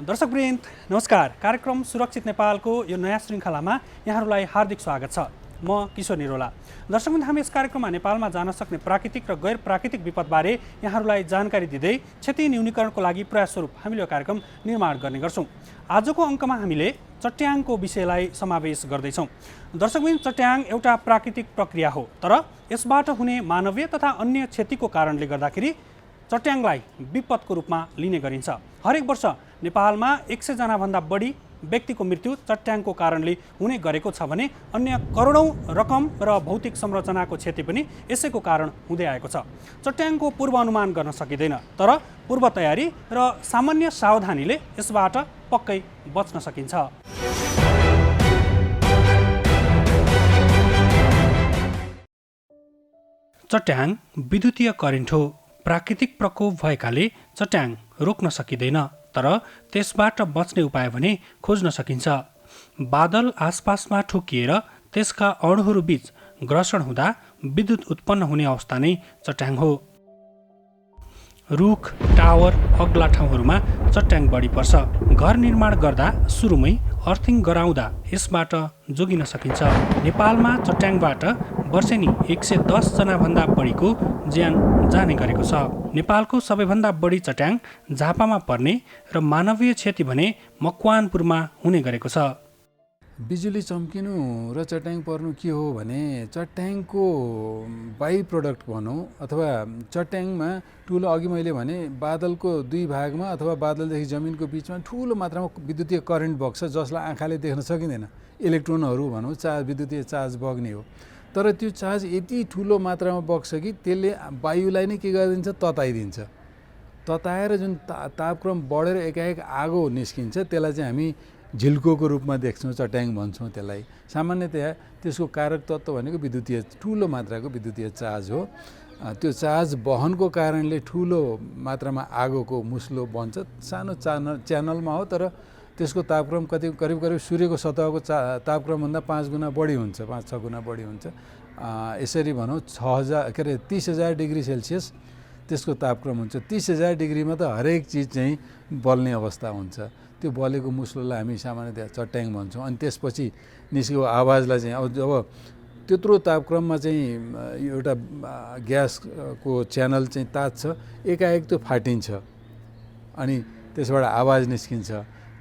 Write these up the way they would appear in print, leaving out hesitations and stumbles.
दर्शकवृन्द नमस्कार। कार्यक्रम सुरक्षित नेपालको यो नयाँ श्रृङ्खलामा यहाँहरूलाई हार्दिक स्वागत छ। म किशोर निरोला। दर्शकवृन्द, हामी यस कार्यक्रममा नेपालमा जान सक्ने प्राकृतिक र गैर प्राकृतिक विपदबारे यहाँहरूलाई जानकारी दिँदै क्षति न्यूनीकरणको लागि प्रयास स्वरूप हामीले यो कार्यक्रम निर्माण गर्ने गर्छौँ। आजको अङ्कमा हामीले चट्याङको विषयलाई समावेश गर्दैछौँ। दर्शकवृन्द, चट्याङ एउटा प्राकृतिक प्रक्रिया हो, तर यसबाट हुने मानवीय तथा अन्य क्षतिको कारणले गर्दाखेरि चट्याङलाई विपदको रूपमा लिने गरिन्छ। हरेक वर्ष नेपालमा 100 जनाभन्दा बढी व्यक्तिको मृत्यु चट्याङको कारणले हुने गरेको छ भने अन्य करोडौँ रकम र भौतिक संरचनाको क्षति पनि यसैको कारण हुँदै आएको छ। चट्याङको पूर्वानुमान गर्न सकिँदैन, तर पूर्व तयारी र सामान्य सावधानीले यसबाट पक्कै बच्न सकिन्छ। चट्याङ विद्युतीय करेन्ट हो। प्राकृतिक प्रकोप भएकाले चट्याङ रोक्न सकिँदैन, तर त्यसबाट बच्ने उपाय भने खोज्न सकिन्छ। बादल आसपासमा ठोकिएर त्यसका अणुहरू बीच घर्षण हुँदा विद्युत उत्पन्न हुने अवस्था नै चट्याङ हो। रुख, टावर, अग्ला ठाउँहरूमा चट्याङ बढी पर्छ। घर निर्माण गर्दा सुरुमै अर्थिङ गराउँदा यसबाट जोगिन सकिन्छ। नेपालमा चट्याङबाट वर्षेनी 110 जनाभन्दा बढीको ज्यान जाने गरेको छ। नेपालको सबैभन्दा बढी चट्याङ झापामा पर्ने र मानवीय क्षति भने मकवानपुरमा हुने गरेको छ। बिजुली चम्किनु र चट्याङ पर्नु के हो भने चट्याङको बाई प्रडक्ट भनौँ अथवा चट्याङमा ठुलो, अघि मैले भने बादलको दुई भागमा अथवा बादलदेखि जमिनको बिचमा ठुलो मात्रामा विद्युतीय करेन्ट बग्छ, जसलाई आँखाले देख्न सकिँदैन। इलेक्ट्रोनहरू भनौँ, विद्युतीय चार्ज बग्ने हो। तर त्यो चार्ज यति ठुलो मात्रामा बग्छ कि त्यसले वायुलाई नै के गरिदिन्छ, तताइदिन्छ। तताएर जुन तापक्रम बढेर एकाएक आगो निस्किन्छ, त्यसलाई चाहिँ हामी झिल्कोको रूपमा देख्छौँ, चट्याङ भन्छौँ त्यसलाई। सामान्यतया त्यसको कारक तत्त्व भनेको विद्युतीय, ठुलो मात्राको विद्युतीय चार्ज हो। त्यो चार्ज वहनको कारणले ठुलो मात्रामा आगोको मुस्लो बन्छ। सानो च्यानलमा हो, तर त्यसको तापक्रम करिब सूर्यको सतहको तापक्रमभन्दा 5 गुणा बढी हुन्छ, 5-6 गुणा बढी हुन्छ। यसरी भनौँ 30,000 डिग्री सेल्सियस त्यसको तापक्रम हुन्छ। 30,000 डिग्रीमा त हरेक चिज चाहिँ बल्ने अवस्था हुन्छ। त्यो बलेको मुस्लोलाई हामी सामान्यतया चट्याङ भन्छौँ। अनि त्यसपछि निस्केको आवाजलाई चाहिँ जब त्यत्रो तापक्रममा चाहिँ एउटा ग्यासको च्यानल चाहिँ तात्छ, एकाएक त्यो फाटिन्छ अनि त्यसबाट आवाज निस्किन्छ।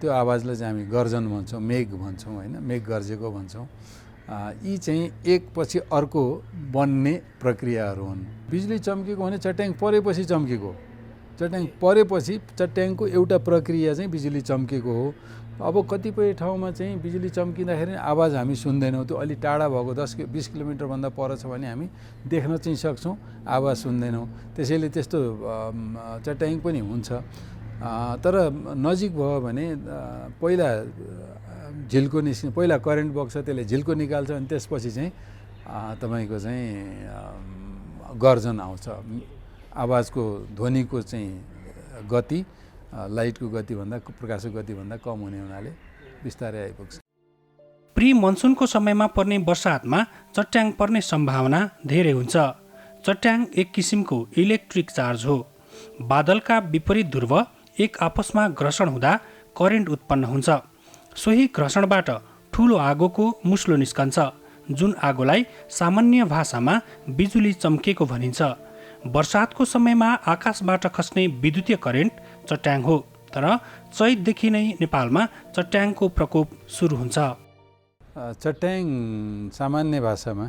त्यो आवाजलाई चाहिँ हामी गर्जन भन्छौँ, मेघ भन्छौँ, होइन, मेघ गर्जेको भन्छौँ। यी चाहिँ एकपछि अर्को बन्ने प्रक्रियाहरू हुन्। बिजुली चम्केको भने चट्याङ परेपछि चम्केको। चट्याङ परेपछि चट्याङको एउटा प्रक्रिया चाहिँ बिजुली चम्केको हो। अब कतिपय ठाउँमा चाहिँ बिजुली चम्किँदाखेरि आवाज हामी सुन्दैनौँ। त्यो अलि टाढा भएको 10-20 किलोमिटरभन्दा पर छ भने हामी देख्न चाहिँ सक्छौँ, आवाज सुन्दैनौँ। त्यसैले त्यस्तो चट्याङ पनि हुन्छ। तर नजिक भयो भने पहिला झिल्को पहिला करेन्ट बग्छ, त्यसले झिल्को निकाल्छ, अनि त्यसपछि चाहिँ तपाईँको चाहिँ गर्जन आउँछ। आवाजको ध्वनिको चाहिँ गति लाइटको गतिभन्दा, प्रकाशको गतिभन्दा कम हुने हुनाले बिस्तारै आइपुग्छ। प्री मनसुनको समयमा पर्ने वर्षातमा चट्याङ पर्ने सम्भावना धेरै हुन्छ। चट्याङ एक किसिमको इलेक्ट्रिक चार्ज हो। बादलका विपरीत ध्रुव एक आपसमा घर्षण हुँदा करेन्ट उत्पन्न हुन्छ। सोही घर्षणबाट ठुलो आगोको मुस्लो निस्कन्छ, जुन आगोलाई सामान्य भाषामा बिजुली चम्केको भनिन्छ। वर्षातको समयमा आकाशबाट खस्ने विद्युतीय करेन्ट चट्याङ हो, तर चैतदेखि नै नेपालमा चट्याङको प्रकोप सुरु हुन्छ। चट्याङ सामान्य भाषामा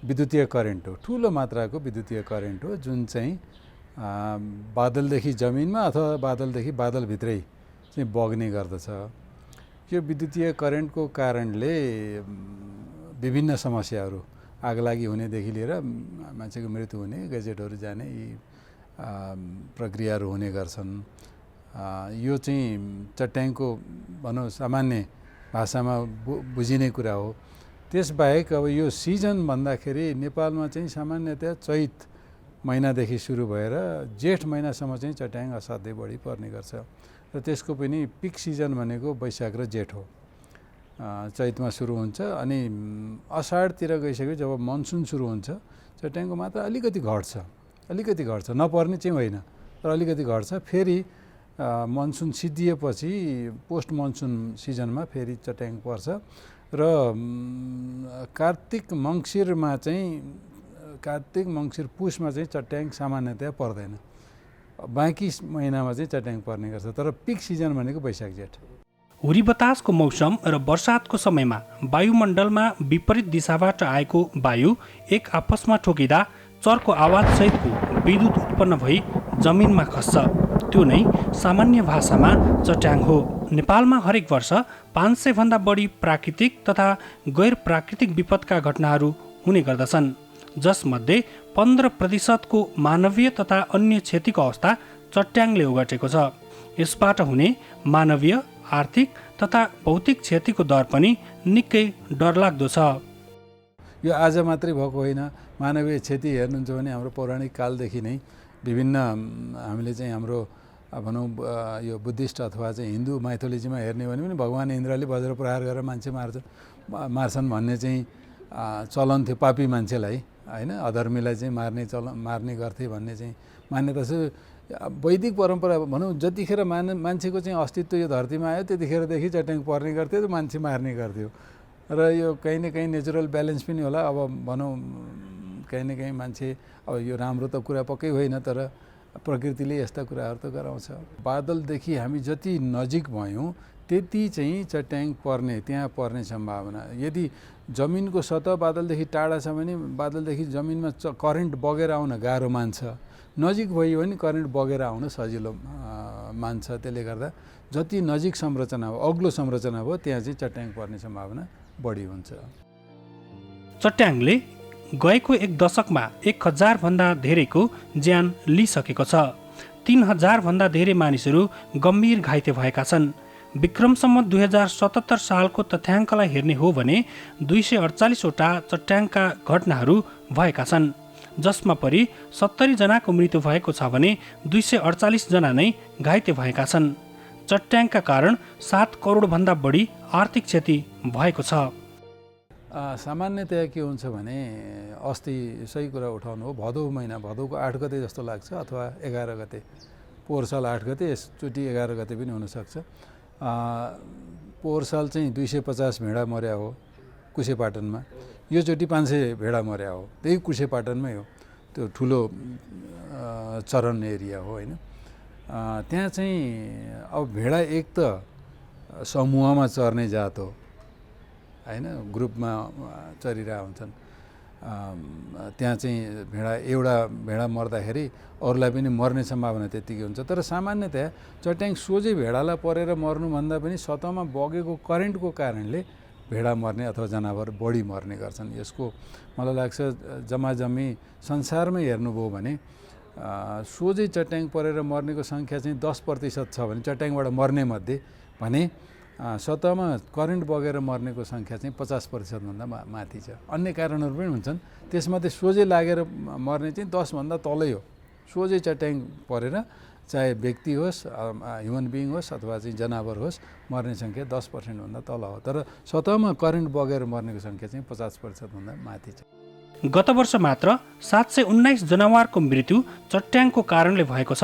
विद्युतीय करेन्ट हो, ठुलो मात्राको विद्युतीय करेन्ट हो, जुन चाहिँ बादलदेखि जमिनमा अथवा बादलदेखि बादलभित्रै चाहिँ बग्ने गर्दछ। यो विद्युतीय करेन्टको कारणले विभिन्न समस्याहरू, आगलागी हुनेदेखि लिएर मान्छेको मृत्यु हुने, गेजेटहरू जाने, यी प्रक्रियाहरू हुने गर्छन्। यो चाहिँ चट्याङको भनौँ सामान्य भाषामा बुझिने कुरा हो। त्यसबाहेक अब यो सिजन भन्दाखेरि नेपालमा चाहिँ सामान्यतया चैत महिनादेखि सुरु भएर जेठ महिनासम्म चाहिँ चट्याङ असाध्यै बढी पर्ने गर्छ। र त्यसको पनि पिक सिजन भनेको वैशाख र जेठ हो। चैतमा सुरु हुन्छ अनि असाढतिर गइसक्यो जब मनसुन सुरु हुन्छ, चट्याङको मात्रा अलिकति घट्छ, नपर्ने चाहिँ होइन, तर अलिकति घट्छ। फेरि मनसुन सिद्धिएपछि पोस्ट मनसुन सिजनमा फेरि चट्याङ पर्छ र कार्तिक मङ्सिरमा पुसमा चाहिँ चट्याङ सामान्यतया पर्दैन। बाँकी महिनामा चाहिँ चट्याङ पर्ने गर्छ, तर पिक सिजन भनेको वैशाख जेठ। हुरी बतासको मौसम र बर्सातको समयमा वायुमण्डलमा विपरीत दिशाबाट आएको वायु एक आपसमा ठोकिँदा चर्को आवाजसहितको विद्युत उत्पन्न भई जमिनमा खस्छ। त्यो नै सामान्य भाषामा चट्याङ हो। नेपालमा हरेक वर्ष 500 भन्दा बढी प्राकृतिक तथा गैर प्राकृतिक विपदका घटनाहरू हुने गर्दछन्, जसमध्ये 15% को मानवीय तथा अन्य क्षतिको अवस्था चट्याङले ओगटेको छ। यसबाट हुने मानवीय, आर्थिक तथा भौतिक क्षतिको दर पनि निकै डरलाग्दो छ। यो आज मात्रै भएको होइन। मानवीय क्षति हेर्नुहुन्छ भने हाम्रो पौराणिक कालदेखि नै विभिन्न हामीले चाहिँ हाम्रो भनौँ यो बुद्धिस्ट अथवा चाहिँ हिन्दू माइथोलोजीमा हेर्ने भने पनि भगवान् इन्द्रले वज्र प्रहार गरेर मान्छे मार्छन् भन्ने चाहिँ चलन थियो। पापी मान्छेलाई होइन, अधर्मीलाई चाहिँ मार्ने गर्थे भन्ने चाहिँ मान्यता छ। वैदिक परम्परा भनौँ जतिखेर मान्छेको चाहिँ अस्तित्व यो धरतीमा आयो त्यतिखेरदेखि चट्याङ पर्ने गर्थ्यो र मान्छे मार्ने गर्थ्यो। र यो कहीँ न कहीँ नेचुरल ब्यालेन्स पनि होला। अब भनौँ कहीँ न कहीँ मान्छे अब यो राम्रो त कुरा पक्कै होइन, तर प्रकृतिले यस्ता कुराहरू त गराउँछ। बादलदेखि हामी जति नजिक भयौँ त्यति चाहिँ चट्याङ त्यहाँ पर्ने सम्भावना। यदि जमिनको सतह बादलदेखि टाढा छ भने बादलदेखि जमिनमा करेन्ट बगेर आउन गाह्रो मान्छ। नजिक भयो भने करेन्ट बगेर आउन सजिलो मान्छ। त्यसले गर्दा जति नजिक संरचना हो, अग्लो संरचना हो, त्यहाँ चाहिँ चट्याङ पर्ने सम्भावना बढी हुन्छ। चट्याङले गएको एक दशकमा 1000 भन्दा धेरैको ज्यान लिइसकेको छ। 3000 भन्दा धेरै मानिसहरू गम्भीर घाइते भएका छन्। विक्रमसम्म 2077 सालको तथ्याङ्कलाई हेर्ने हो भने 248 वटा चट्याङका घटनाहरू भएका छन्, जसमा परि 70 जनाको मृत्यु भएको छ भने 248 जना नै घाइते भएका छन्। चट्याङका कारण 7 करोड भन्दा बढी आर्थिक क्षति भएको छ। सामान्यतया के हुन्छ भने अस्ति सही कुरा उठाउनु हो, भदौ महिना, भदौको 8 गते जस्तो लाग्छ अथवा 11 गते, पोहोर साल 8 गते, यसचोटि 11 गते पनि हुनसक्छ। पोहोर साल चाहिँ 250 भेडा मर्या हो कुशेपाटनमा, योचोटि 500 भेडा मर्या हो। त्यही कुशेपाटनमै हो, त्यो ठुलो चरण एरिया हो होइन। त्यहाँ चाहिँ अब भेडा एक त समूहमा चर्ने जात हो होइन, ग्रुपमा चरिरहेका हुन्छन्। त्यहाँ चाहिँ एउटा भेडा मर्दाखेरि अरूलाई पनि मर्ने सम्भावना त्यत्तिकै हुन्छ। तर सामान्यतया चट्याङ सोझै भेडालाई परेर मर्नुभन्दा पनि सतहमा बगेको करेन्टको कारणले भेडा मर्ने अथवा जनावर बढी मर्ने गर्छन्। यसको मलाई लाग्छ जम्माजम्मी संसारमै हेर्नुभयो भने सोझै चट्याङ परेर मर्नेको सङ्ख्या चाहिँ 10% छ भने चट्याङबाट मर्ने मध्ये भने सतहमा करेन्ट बगेर मर्नेको सङ्ख्या चाहिँ 50% भन्दा माथि छ। अन्य कारणहरू पनि हुन्छन्, त्यसमध्ये सोझै लागेर मर्ने चाहिँ 10 भन्दा तलै हो। सोझै चट्याङ परेर चाहे व्यक्ति होस्, ह्युमन बिइङ होस् अथवा चाहिँ जनावर होस्, मर्ने सङ्ख्या 10% भन्दा तल हो। तर सतहमा करेन्ट बगेर मर्नेको सङ्ख्या चाहिँ 50% भन्दा माथि छ। गत वर्ष मात्र 719 जनावरको मृत्यु चट्याङको कारणले भएको छ।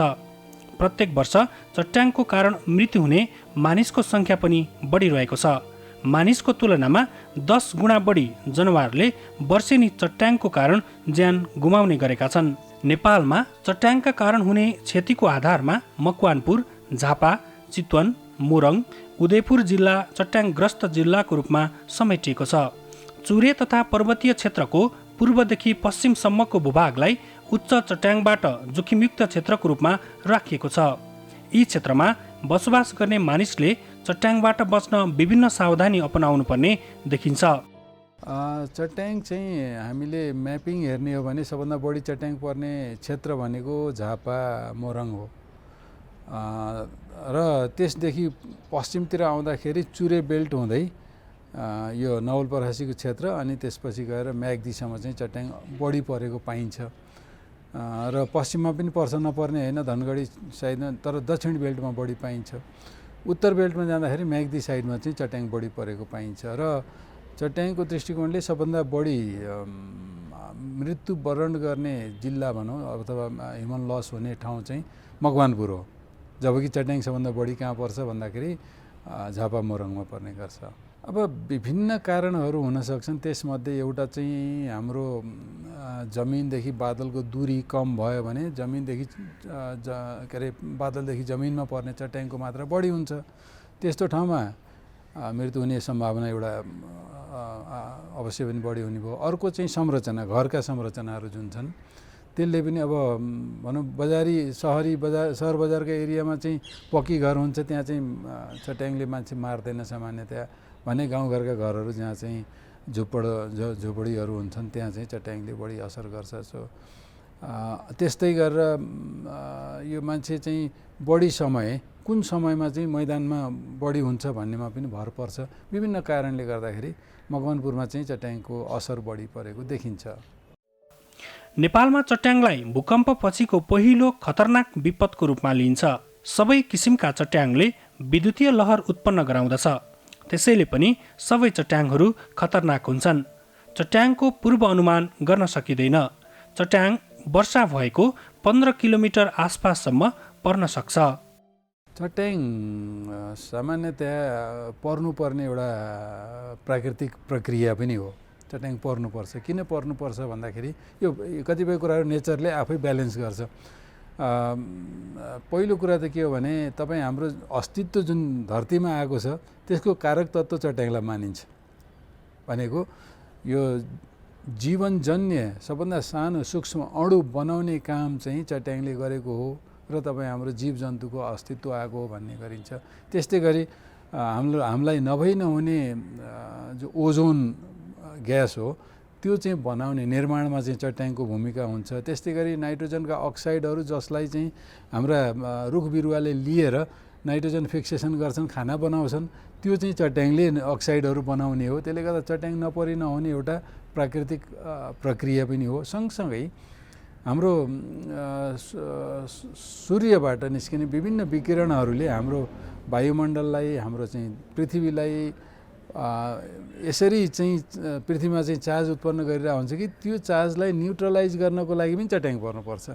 प्रत्येक वर्ष चट्याङको कारण मृत्यु हुने मानिसको सङ्ख्या पनि बढिरहेको छ। मानिसको तुलनामा 10 गुणा बढी जनावरले वर्षेनी चट्याङको कारण ज्यान गुमाउने गरेका छन्। नेपालमा चट्याङका कारण हुने क्षतिको आधारमा मकवानपुर, झापा, चितवन, मोरङ, उदयपुर जिल्ला चट्याङग्रस्त जिल्लाको रूपमा समेटिएको छ। चुरे तथा पर्वतीय क्षेत्रको पूर्वदेखि पश्चिमसम्मको भूभागलाई उच्च चट्याङबाट जोखिमयुक्त क्षेत्रको रूपमा राखिएको छ। यी क्षेत्रमा बसोबास गर्ने मानिसले चट्याङबाट बच्न विभिन्न सावधानी अपनाउनु पर्ने देखिन्छ। चट्याङ चाहिँ हामीले म्यापिङ हेर्ने हो भने सबभन्दा बढी चट्याङ पर्ने क्षेत्र भनेको झापा, मोरङ हो र त्यसदेखि पश्चिमतिर आउँदाखेरि चुरे बेल्ट हुँदै यो नवलपरासीको क्षेत्र अनि त्यसपछि गएर म्याग्दीसम्म चाहिँ चट्याङ बढी परेको पाइन्छ। र पश्चिममा पनि पर्छ नपर्ने होइन, धनगढी साइडमा, तर दक्षिण बेल्टमा बढी पाइन्छ। उत्तर बेल्टमा जाँदाखेरि म्याग्दी साइडमा चाहिँ चट्याङ बढी परेको पाइन्छ। र चट्याङको दृष्टिकोणले सबभन्दा बढी मृत्युवरण गर्ने जिल्ला भनौँ अथवा ह्युमन लस हुने ठाउँ चाहिँ मकवानपुर हो। जबकि चट्याङ सबभन्दा बढी कहाँ पर्छ भन्दाखेरि झापा मोरङमा पर्ने गर्छ। अब विभिन्न कारणहरू हुन सक्छन्, त्यसमध्ये एउटा चाहिँ हाम्रो जमिनदेखि बादलको दूरी कम भयो भने जमिनदेखि के अरे बादलदेखि जमिनमा पर्ने चट्याङको मात्रा बढी हुन्छ, त्यस्तो ठाउँमा मृत्यु हुने सम्भावना एउटा अवश्य पनि बढी हुने भयो। अर्को चाहिँ संरचना, घरका संरचनाहरू जुन छन् त्यसले पनि अब भनौँ सहर बजारका एरियामा चाहिँ पक्की घर हुन्छ, त्यहाँ चाहिँ चट्याङले मान्छे मार्दैन सामान्यतया भने गाउँघरका घरहरू जहाँ चाहिँ झोपडीहरू हुन्छन् त्यहाँ चाहिँ चट्याङले बढी असर गर्छ। सो त्यस्तै गरेर यो मान्छे चाहिँ बढी समय कुन समयमा चाहिँ मैदानमा बढी हुन्छ भन्नेमा पनि भर पर्छ। विभिन्न कारणले गर्दाखेरि मकवानपुरमा चाहिँ चट्याङको असर बढी परेको देखिन्छ। नेपालमा चट्याङलाई भूकम्प पछिको पहिलो खतरनाक विपदको रूपमा लिइन्छ। सबै किसिमका चट्याङले विद्युतीय लहर उत्पन्न गराउँदछ, त्यसैले पनि सबै चट्याङहरू खतरनाक हुन्छन्। चट्याङको पूर्व अनुमान गर्न सकिँदैन। चट्याङ वर्षा भएको 15 किलोमिटर आसपाससम्म पर्न सक्छ। चट्याङ सामान्यतया पर्नुपर्ने एउटा प्राकृतिक प्रक्रिया पनि हो। चट्याङ पर्नुपर्छ। किन पर्नुपर्छ भन्दाखेरि यो कतिपय कुराहरू नेचरले आफै ब्यालेन्स गर्छ। पहिलो कुरा त के हो भने तपाईँ हाम्रो अस्तित्व जुन धरतीमा आएको छ त्यसको कारक तत्त्व चट्याङलाई मानिन्छ। भनेको यो जीवनजन्य सबभन्दा सानो सूक्ष्म अणु बनाउने काम चाहिँ चट्याङले गरेको हो र तपाईँ हाम्रो जीवजन्तुको अस्तित्व आएको हो भन्ने गरिन्छ। त्यस्तै गरी हामीलाई नभई नहुने जो ओजोन ग्यास हो त्यो चाहिँ बनाउने निर्माणमा चाहिँ चट्याङको भूमिका हुन्छ। त्यस्तै गरी नाइट्रोजनका अक्साइडहरू जसलाई चाहिँ हाम्रा रुख बिरुवाले लिएर नाइट्रोजन फिक्सेसन गर्छन्, खाना बनाउँछन्, त्यो चाहिँ चट्याङले अक्साइडहरू बनाउने हो। त्यसले गर्दा चट्याङ नपरि नहुने एउटा प्राकृतिक प्रक्रिया पनि हो। सँगसँगै हाम्रो सूर्यबाट निस्किने विभिन्न विकिरणहरूले हाम्रो वायुमण्डललाई, हाम्रो चाहिँ पृथ्वीलाई यसरी चाहिँ पृथ्वीमा चाहिँ चार्ज उत्पन्न गरिरहेको हुन्छ कि त्यो चार्जलाई न्युट्रलाइज गर्नको लागि पनि चट्याङ पर्नुपर्छ।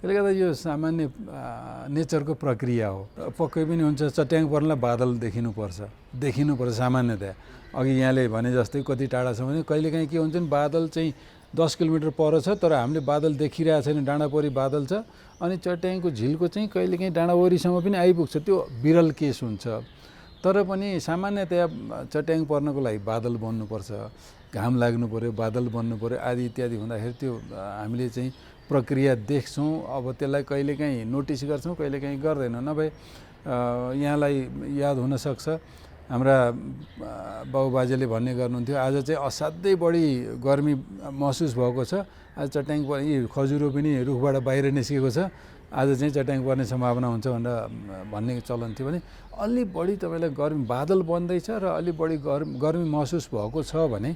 त्यसले गर्दा यो सामान्य नेचरको प्रक्रिया हो। पक्कै पनि हुन्छ चट्याङ पर्नलाई बादल देखिनुपर्छ सामान्यतया। अघि यहाँले भने जस्तै कति टाढा छ भने कहिलेकाहीँ के हुन्छ नि बादल चाहिँ 10 किलोमिटर पर छ तर हामीले बादल देखिरहेको छैन, डाँडापरि बादल छ अनि चट्याङको झिल्को चाहिँ कहिलेकाहीँ डाँडावरीसम्म पनि आइपुग्छ। त्यो विरल केस हुन्छ। तर पनि सामान्यतया चट्याङ पर्नको लागि बादल बन्नुपर्छ, घाम लाग्नु पऱ्यो, बादल बन्नु पऱ्यो आदि इत्यादि हुँदाखेरि त्यो हामीले चाहिँ प्रक्रिया देख्छौँ। अब त्यसलाई कहिलेकाहीँ नोटिस गर्छौँ, कहिलेकाहीँ गर्दैनौँ। नभए यहाँलाई याद हुनसक्छ हाम्रा बाबुबाजेले भन्ने गर्नुहुन्थ्यो आज चाहिँ असाध्यै बढी गर्मी महसुस भएको छ, आज चट्याङ यी खजुरो पनि रुखबाट बाहिर निस्केको छ, आज चाहिँ चट्याङ पर्ने सम्भावना हुन्छ भनेर भन्ने चलन थियो। भने अलि बढी तपाईँलाई गर्मी बादल बन्दैछ र अलि बढी गर्मी महसुस भएको छ भने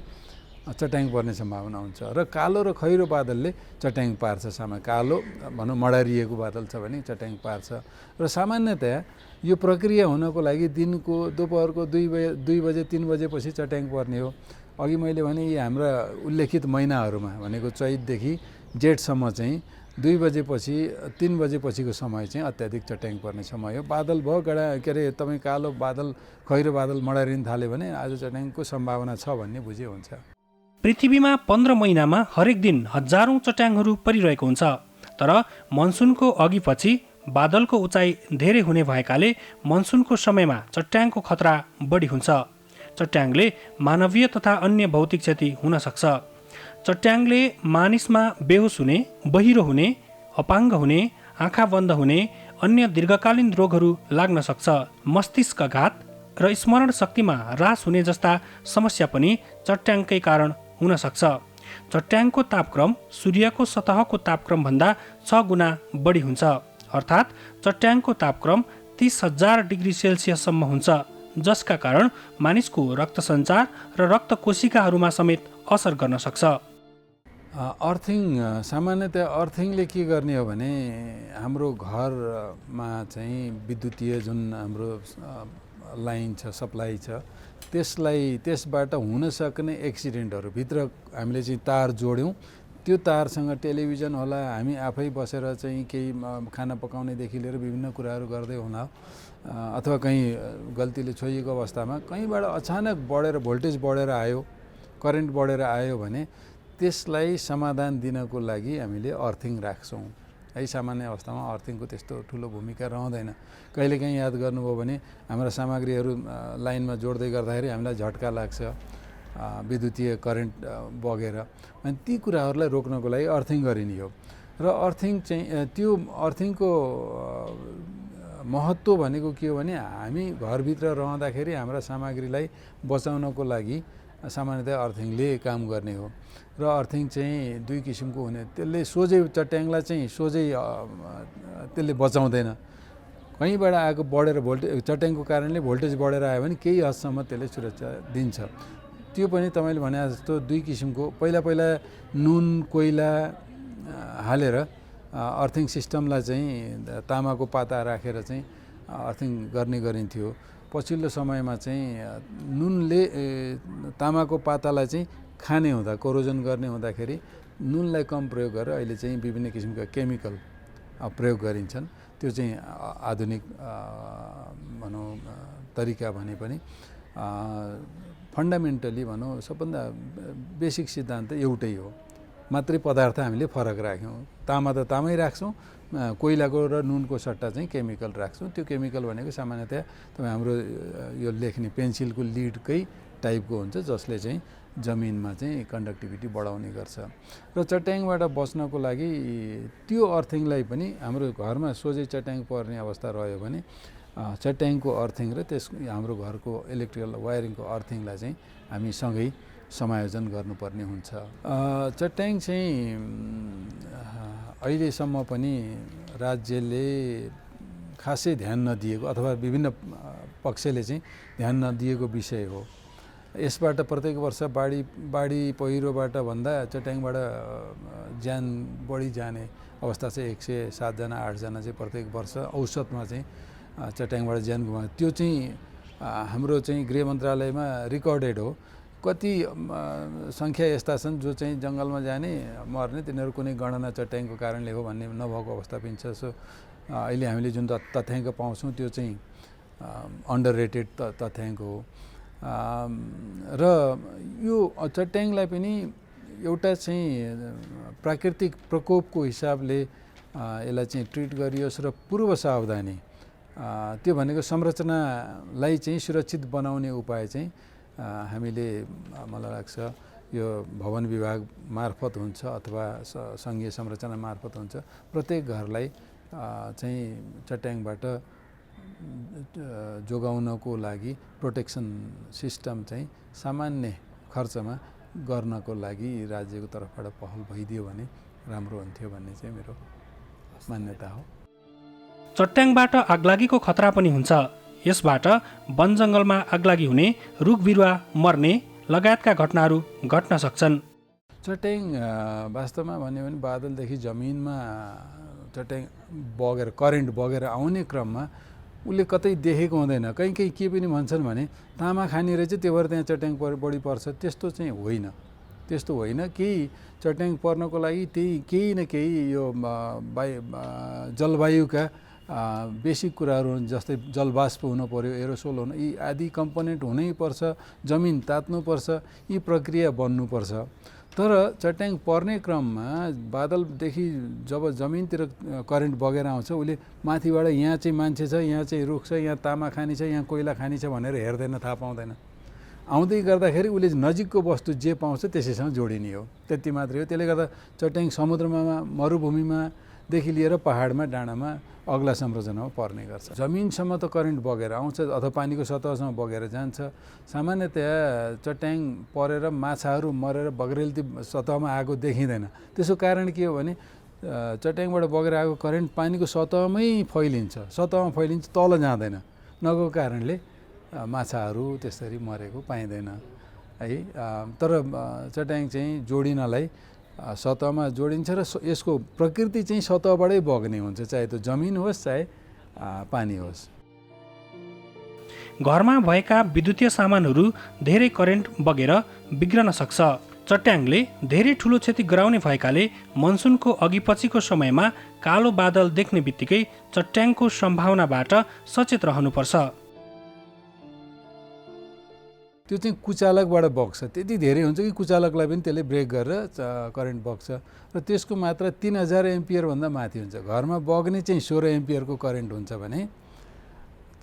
चट्याङ पर्ने सम्भावना हुन्छ। र कालो र खैरो बादलले चट्याङ पार्छ। कालो भनौँ मडारिएको बादल छ भने चट्याङ पार्छ। र सामान्यतया यो प्रक्रिया हुनको लागि दिनको दोपहरको 2 बजे 3 बजेपछि चट्याङ पर्ने हो। अघि मैले भने यी हाम्रा उल्लेखित महिनाहरूमा भनेको चैतदेखि जेठसम्म चाहिँ 2 बजेपछि 3 बजेपछिको समय चाहिँ अत्याधिक चट्याङ पर्ने समय हो। बादल भयो के अरे तपाईँ कालो बादल खैरो बादल मडारिन थाल्यो भने आज चट्याङको सम्भावना छ भन्ने बुझे हुन्छ। पृथ्वीमा 15 महिनामा हरेक दिन हजारौं चट्याङहरू परिरहेको हुन्छ। तर मनसुनको अघिपछि बादलको उचाइ धेरै हुने भएकाले मनसुनको समयमा चट्याङको खतरा बढी हुन्छ। चट्याङले मानवीय तथा अन्य भौतिक क्षति हुन सक्छ। चट्याङले मानिसमा बेहोस हुने, बहिरो हुने, अपाङ्ग हुने, आँखा बन्द हुने, अन्य दीर्घकालीन रोगहरू लाग्न सक्छ। मस्तिष्कघात र स्मरण शक्तिमा ह्रास हुने जस्ता समस्या पनि चट्याङकै कारण हुन सक्छ। चट्याङको तापक्रम सूर्यको सतहको तापक्रमभन्दा 6 गुणा बढी हुन्छ। अर्थात् चट्याङको तापक्रम 30,000 डिग्री सेल्सियससम्म हुन्छ, जसका कारण मानिसको रक्त सञ्चार र रक्त कोशिकाहरूमा समेत असर गर्न सक्छ। अर्थिङ सामान्यतया अर्थिङले के गर्ने हो भने हाम्रो घरमा चाहिँ विद्युतीय जुन हाम्रो लाइन छ, सप्लाई छ, त्यसबाट हुन सक्ने एक्सिडेन्टहरू भित्र हामीले चाहिँ तार जोड्यौँ, त्यो तारसँग टेलिभिजन होला, हामी आफै बसेर चाहिँ केही खाना पकाउनेदेखि लिएर विभिन्न कुराहरू गर्दै हुँदा अथवा कहीँ गल्तीले छोइएको अवस्थामा कहीँबाट अचानक भोल्टेज बढेर आयो, करेन्ट बढेर आयो भने त्यसलाई समाधान दिनको लागि हामीले अर्थिङ राख्छौँ है। सामान्य अवस्थामा अर्थिङको त्यस्तो ठुलो भूमिका रहँदैन। कहिलेकाहीँ याद गर्नुभयो भने हाम्रा सामग्रीहरू लाइनमा जोड्दै गर्दाखेरि हामीलाई झट्का लाग्छ, विद्युतीय करेन्ट बगेर, अनि ती कुराहरूलाई रोक्नको लागि अर्थिङ गरिने हो। र अर्थिङ चाहिँ त्यो अर्थिङको महत्त्व भनेको के हो भने हामी घरभित्र रहँदाखेरि हाम्रा सामग्रीलाई बचाउनको लागि सामान्यतया अर्थिङले काम गर्ने हो। र अर्थिङ चाहिँ दुई किसिमको हुने, त्यसले सोझै चट्याङलाई चाहिँ सोझै त्यसले बचाउँदैन, कहीँबाट आएको बढेर चट्याङको कारणले भोल्टेज बढेर आयो भने केही हदसम्म त्यसले सुरक्षा दिन्छ। त्यो पनि तपाईँले भने जस्तो दुई किसिमको, पहिला नुन कोइला हालेर अर्थिङ सिस्टमलाई चाहिँ तामाको पाता राखेर चाहिँ अर्थिङ गर्ने गरिन्थ्यो। पछिल्लो समयमा चाहिँ नुनले तामाको पातालाई चाहिँ खाने हुँदा, कोरोजन गर्ने हुँदाखेरि नुनलाई कम प्रयोग गरेर अहिले चाहिँ विभिन्न किसिमका केमिकल प्रयोग गरिन्छन्। त्यो चाहिँ आधुनिक भनौँ तरिका भने पनि फन्डामेन्टली भनौँ सबभन्दा बेसिक सिद्धान्त एउटै हो, मात्रै पदार्थ हामीले फरक राख्यौँ। तामा त तामै राख्छौँ, कोइलाको र नुनको सट्टा चाहिँ केमिकल राख्छौँ। त्यो केमिकल भनेको सामान्यतया तपाईँ हाम्रो यो लेख्ने पेन्सिलको लिडकै टाइपको हुन्छ, जसले चाहिँ जमिनमा चाहिँ कन्डक्टिभिटी बढाउने गर्छ। र चट्याङबाट बच्नको लागि त्यो अर्थिङलाई पनि हाम्रो घरमा सोझै चट्याङ पर्ने अवस्था रह्यो भने चट्याङको अर्थिङ र हाम्रो घरको इलेक्ट्रिकल वायरिङको अर्थिङलाई चाहिँ हामी सँगै समायोजन गर्नुपर्ने हुन्छ। चट्याङ चाहिँ अहिलेसम्म पनि राज्यले खासै ध्यान नदिएको अथवा विभिन्न पक्षले चाहिँ ध्यान नदिएको विषय हो। यसबाट प्रत्येक वर्ष बाढी पहिरोबाट भन्दा चट्याङबाट ज्यान बढी जाने अवस्था चाहिँ 107 जना 8 जना चाहिँ प्रत्येक वर्ष औसतमा चाहिँ चट्याङबाट ज्यान गुमायो। त्यो चाहिँ हाम्रो चाहिँ गृह मन्त्रालयमा रेकर्डेड हो। कति सङ्ख्या यस्ता छन् जो चाहिँ जङ्गलमा जाने मर्ने, तिनीहरू कुनै गणना चट्याङको कारणले हो भन्ने नभएको अवस्था पनि छ। सो अहिले हामीले जुन तथ्याङ्क पाउँछौँ त्यो चाहिँ अन्डर रेटेड तथ्याङ्क हो। र यो चट्याङलाई पनि एउटा चाहिँ प्राकृतिक प्रकोपको हिसाबले यसलाई चाहिँ ट्रिट गरियोस् र पूर्व सावधानी, त्यो भनेको संरचनालाई चाहिँ सुरक्षित बनाउने उपाय चाहिँ हामीले मलाई लाग्छ यो भवन विभाग मार्फत हुन्छ अथवा सङ्घीय संरचना मार्फत हुन्छ। प्रत्येक घरलाई चाहिँ चट्याङबाट जोगाउनको लागि प्रोटेक्सन सिस्टम चाहिँ सामान्य खर्चमा गर्नको लागि राज्यको तर्फबाट पहल भइदियो भने राम्रो हुन्थ्यो भन्ने चाहिँ मेरो मान्यता हो। चट्याङबाट आगलागीको खतरा पनि हुन्छ। यसबाट वन जङ्गलमा आगलागी हुने, रुख बिरुवा मर्ने लगायतका घटनाहरू घट्न सक्छन्। चट्याङ वास्तवमा भन्यो भने बादलदेखि जमिनमा चट्याङ बगेर करेन्ट बगेर आउने क्रममा उसले कतै देखेको हुँदैन। कहीँ के पनि भन्छन् भने तामा खाने रहेछ त्यो भएर त्यहाँ चट्याङ बढी पर्छ, त्यस्तो चाहिँ होइन। त्यस्तो होइन। केही चट्याङ पर्नको लागि केही न केही यो जलवायुका बेसिक कुराहरू हुन्, जस्तै जलवाष्प हुनु पर्यो, एरोसोल हुनु, यी आदि कम्पोनेन्ट हुनैपर्छ, जमिन तात्नुपर्छ, यी प्रक्रिया बन्नुपर्छ। तर चट्याङ पर्ने क्रममा बादलदेखि जब जमिनतिर करेन्ट बगेर आउँछ उसले माथिबाट यहाँ चाहिँ मान्छे छ, यहाँ चाहिँ रुख छ, यहाँ तामा खानी छ, यहाँ कोइला खानी छ भनेर हेर्दैन, थाहा पाउँदैन। आउँदै गर्दाखेरि उसले नजिकको वस्तु जे पाउँछ त्यसैसँग जोडिने हो, त्यति मात्रै हो। त्यसले गर्दा चट्याङ समुद्रमा, मरुभूमिमादेखि लिएर पहाडमा, डाँडामा अग्ला संरचनामा पर्ने गर्छ। जमिनसम्म त करेन्ट बगेर आउँछ अथवा पानीको सतहसम्म बगेर जान्छ। सामान्यतया चट्याङ परेर माछाहरू मरेर बग्रेलती सतहमा आएको देखिँदैन। त्यसको कारण के हो भने चट्याङबाट बगेर आएको करेन्ट पानीको सतहमै फैलिन्छ, तल जाँदैन। नगएको कारणले माछाहरू त्यसरी मरेको पाइँदैन है। तर चट्याङ चाहिँ जोडिनलाई सतहमा जोडिन्छ र यसको प्रकृति चाहिँ सतहबाटै बग्ने हुन्छ, चाहे त्यो जमिन होस् चाहे पानी होस्। घरमा भएका विद्युतीय सामानहरू धेरै करेन्ट बगेर बिग्रन सक्छ। चट्याङले धेरै ठुलो क्षति गराउने भएकाले मनसुनको अघिपछिको समयमा कालो बादल देख्ने बित्तिकै चट्याङको सम्भावनाबाट सचेत रहनुपर्छ। त्यो चाहिँ कुचालकबाट बग्छ, त्यति धेरै हुन्छ कि कुचालकलाई पनि त्यसले ब्रेक गरेर करेन्ट बग्छ र त्यसको मात्रा 3000 एम्पियरभन्दा माथि हुन्छ। घरमा बग्ने चाहिँ 16 एम्पियरको करेन्ट हुन्छ भने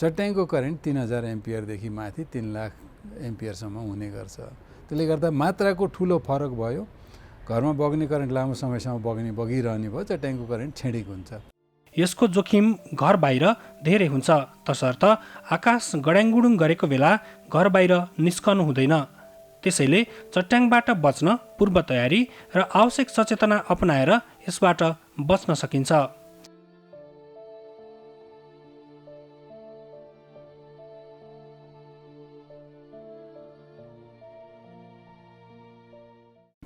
चट्याङको करेन्ट 3000 एम्पियरदेखि माथि 3 लाख एम्पियरसम्म हुने गर्छ। त्यसले गर्दा मात्राको ठुलो फरक भयो। घरमा बग्ने करेन्ट लामो समयसम्म बगिरहने भयो, चट्याङको करेन्ट छेडिक हुन्छ। यसको जोखिम घर बाहिर धेरै हुन्छ, तसर्थ आकाश गड्याङगुडुङ गरेको बेला घर बाहिर निस्कनु हुँदैन। त्यसैले चट्याङबाट बच्न पूर्व तयारी र आवश्यक सचेतना अपनाएर यसबाट बच्न सकिन्छ।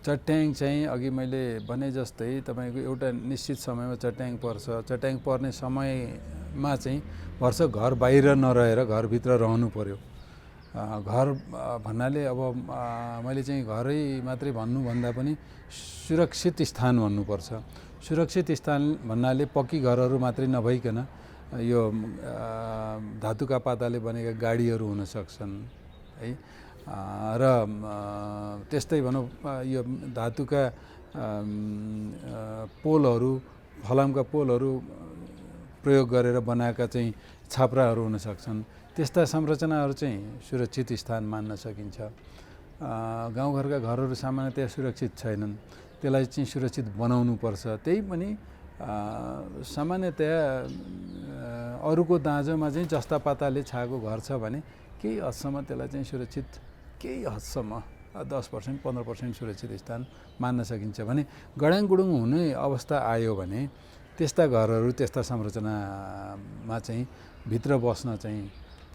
चट्याङ चाहिँ अघि मैले भने जस्तै तपाईँको एउटा निश्चित समयमा चट्याङ पर्छ। चट्याङ पर्ने समयमा चाहिँ वर्ष घर बाहिर नरहेर घरभित्र रहनु पर्यो। घर भन्नाले अब मैले चाहिँ घरै मात्रै भन्नुभन्दा पनि सुरक्षित स्थान भन्नुपर्छ। सुरक्षित स्थान भन्नाले पक्की घरहरू मात्रै नभइकन यो धातुका पाताले बनेका गाडीहरू हुन सक्छन् है, र त्यस्तै भनौँ यो धातुका पोलहरू, फलामका पोलहरू प्रयोग गरेर बनाएका चाहिँ छाप्राहरू हुन सक्छन्। त्यस्ता संरचनाहरू चाहिँ सुरक्षित स्थान मान्न सकिन्छ। गाउँघरका घरहरू सामान्यतया सुरक्षित छैनन्, त्यसलाई चाहिँ सुरक्षित बनाउनु पर्छ। त्यही पनि सामान्यतया अरूको दाँजोमा चाहिँ जस्ता पाताले छाएको घर छ भने केही हदसम्म त्यसलाई चाहिँ सुरक्षित, केही हदसम्म 10% 15% सुरक्षित स्थान मान्न सकिन्छ। भने गडाङगुडुङ हुने अवस्था आयो भने त्यस्ता घरहरू, त्यस्ता संरचनामा चाहिँ भित्र बस्न चाहिँ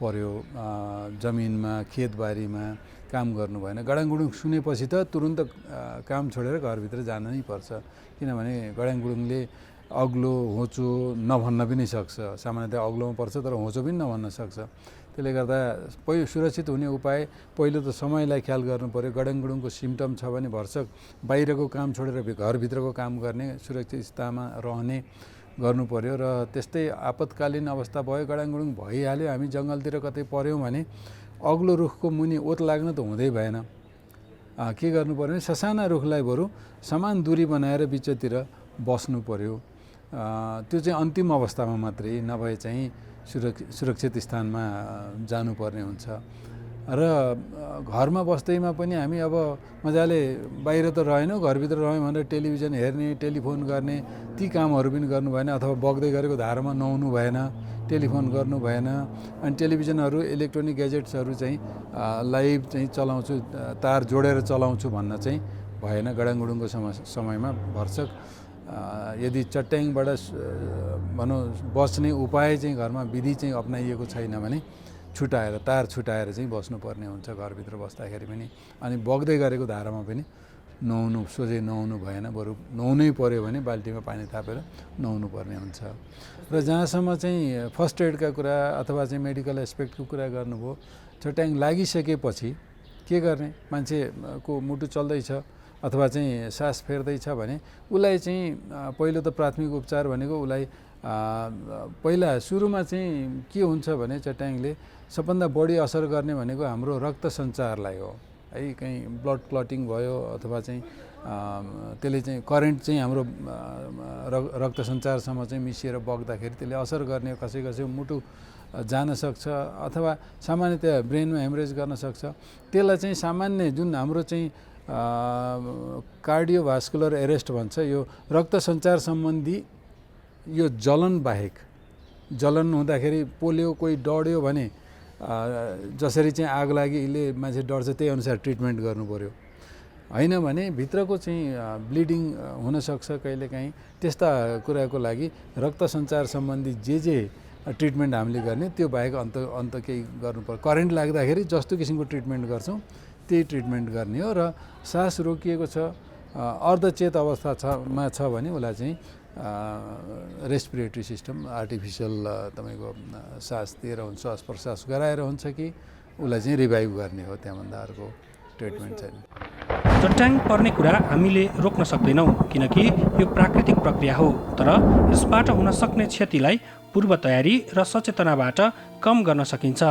पर्यो। जमिनमा, खेतबारीमा काम गर्नु भएन। गडाङगुडुङ सुनेपछि त तुरुन्त काम छोडेर घरभित्र जान नै पर्छ, किनभने गडाङगुडुङले अग्लो होचो नभन्न पनि सक्छ। सामान्यतया अग्लोमा पर्छ तर होचो पनि नभन्न सक्छ। त्यसले गर्दा सुरक्षित हुने उपाय पहिलो त समयलाई ख्याल गर्नु पर्यो। गडाङगुडुङको सिम्टम छ भने भरसक बाहिरको काम छोडेर घरभित्रको काम गर्ने, सुरक्षित स्थानमा रहने गर्नु पर्यो। र त्यस्तै आपतकालीन अवस्था भयो, गडाङगुडुङ भइहाल्यो, हामी जङ्गलतिर कतै पऱ्यौँ भने अग्लो रुखको मुनि ओत लाग्न त हुँदै भएन। के गर्नु पर्यो भने ससाना रुखलाई बरु समान दूरी बनाएर बिचतिर बस्नु पर्यो। त्यो चाहिँ अन्तिम अवस्थामा मात्रै, नभए चाहिँ सुरक्षित स्थानमा जानुपर्ने हुन्छ। र घरमा बस्दैमा पनि हामी अब मजाले बाहिर त रहेनौँ, घरभित्र रह्यौँ भनेर टेलिभिजन हेर्ने, टेलिफोन गर्ने, ती कामहरू पनि गर्नु भएन। अथवा बग्दै गरेको धारामा नुहाउनु भएन, टेलिफोन गर्नु भएन। अनि टेलिभिजनहरू, इलेक्ट्रोनिक ग्याजेट्सहरू चाहिँ लाइभ चाहिँ चलाउँछु, तार जोडेर चलाउँछु भन्न चाहिँ भएन। गडाङगुडुङको समयमा भरसक यदि चट्याङबाट भनौँ बस्ने उपाय चाहिँ घरमा विधि चाहिँ अपनाइएको छैन भने छुटाएर, तार छुटाएर चाहिँ बस्नुपर्ने हुन्छ घरभित्र बस्दाखेरि पनि। अनि बग्दै गरेको धारामा पनि सोझै नुहाउनु भएन, बरु नुहाउनै पर्यो भने बाल्टीमा पानी थापेर नुहाउनु पर्ने हुन्छ। र जहाँसम्म चाहिँ फर्स्ट एडका कुरा अथवा चाहिँ मेडिकल एस्पेक्टको कुरा गर्नुभयो, चट्याङ लागिसकेपछि के गर्ने? मान्छेको मुटु चल्दैछ अथवा चाहिँ सास फेर्दैछ भने उसलाई चाहिँ पहिलो त प्राथमिक उपचार भनेको उसलाई पहिला सुरुमा चाहिँ के हुन्छ भने चट्याङले सबभन्दा बढी असर गर्ने भनेको हाम्रो रक्त सञ्चारलाई हो है। कहीँ ब्लड क्लटिङ भयो अथवा चाहिँ त्यसले चाहिँ करेन्ट चाहिँ हाम्रो रक्त सञ्चारसम्म चाहिँ मिसिएर बग्दाखेरि त्यसले असर गर्ने, कसै कसै मुटु जान सक्छ अथवा सामान्यतया ब्रेनमा हेमरेज गर्न सक्छ। त्यसलाई चाहिँ सामान्य जुन हाम्रो चाहिँ कार्डियोभास्कुलर एरेस्ट भन्छ, यो रक्त सञ्चार सम्बन्धी यो जलन बाहेक, जलन हुँदाखेरि पोल्यो, कोही डढ्यो भने जसरी चाहिँ आग लागिले मान्छे डढ्छ त्यही अनुसार ट्रिटमेन्ट गर्नु पर्यो। होइन भने भित्रको चाहिँ ब्लिडिङ हुनसक्छ कहिलेकाहीँ। त्यस्ता कुराको लागि रक्त सञ्चार सम्बन्धी जे ट्रिटमेन्ट हामीले गर्ने त्यो बाहेक अन्त केही गर्नु पर्यो। करेन्ट लाग्दाखेरि जस्तो किसिमको ट्रिटमेन्ट गर्छौँ त्यही ट्रिटमेन्ट गर्ने हो। र सास रोकिएको छ, अर्धचेत अवस्थामा छ भने उसलाई चाहिँ रेस्पिरेटरी सिस्टम आर्टिफिसियल तपाईँको सास दिएर हुन्छ, श्वास प्रश्वास गराएर हुन्छ कि उसलाई चाहिँ रिभाइभ गर्ने हो, त्यहाँभन्दा अर्को ट्रिटमेन्ट छैन। चट्याङ पर्ने कुरा हामीले रोक्न सक्दैनौँ किनकि यो प्राकृतिक प्रक्रिया हो, तर यसबाट हुन सक्ने क्षतिलाई पूर्व तयारी र सचेतनाबाट कम गर्न सकिन्छ।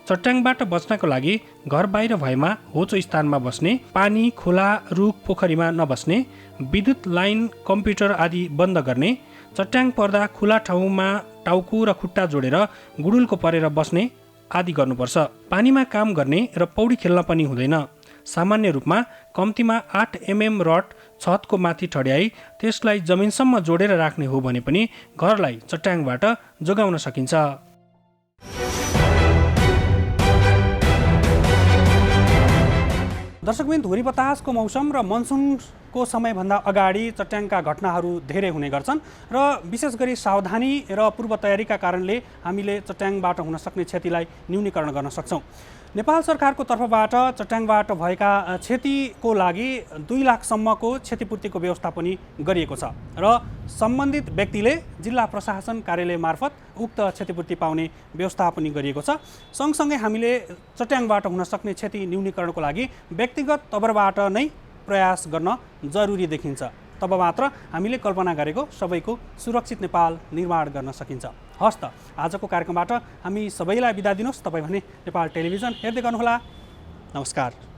चट्याङबाट बच्नको लागि घर बाहिर भएमा होचो स्थानमा बस्ने, पानी, खोला, रुख, पोखरीमा नबस्ने, विद्युत लाइन, कम्प्युटर आदि बन्द गर्ने, चट्याङ पर्दा खुला ठाउँमा टाउको र खुट्टा जोडेर गुडुल्को परेर बस्ने आदि गर्नुपर्छ। पानीमा काम गर्ने र पौडी खेल्न पनि हुँदैन। सामान्य रूपमा कम्तीमा 8 mm रड छतको माथि ठड्याई त्यसलाई जमिनसम्म जोडेर राख्ने हो भने पनि घरलाई चट्याङबाट जोगाउन सकिन्छ। दर्शकबिन, धुरी बतासको मौसम र मनसुनको समयभन्दा अगाडि चट्याङका घटनाहरू धेरै हुने गर्छन् र विशेष गरी सावधानी र पूर्व तयारीका कारणले हामीले चट्याङबाट हुन सक्ने क्षतिलाई न्यूनीकरण गर्न सक्छौँ। नेपाल सरकारको तर्फबाट चट्याङबाट भएका क्षतिको लागि 2 लाखसम्मको क्षतिपूर्तिको व्यवस्था पनि गरिएको छ र सम्बन्धित व्यक्तिले जिल्ला प्रशासन कार्यालय मार्फत उक्त क्षतिपूर्ति पाउने व्यवस्था पनि गरिएको छ। सँगसँगै हामीले चट्याङबाट हुन सक्ने क्षति न्यूनीकरणको लागि व्यक्तिगत तवरबाट नै प्रयास गर्न जरुरी देखिन्छ। तब मात्र हामीले कल्पना गरेको सबैको सुरक्षित नेपाल निर्माण गर्न सकिन्छ। हस्त आजको कार्यक्रमबाट हामी सबैलाई बिदा दिनुहोस्। तपाईँ भने नेपाल टेलिभिजन हेर्दै गर्नुहोला। नमस्कार।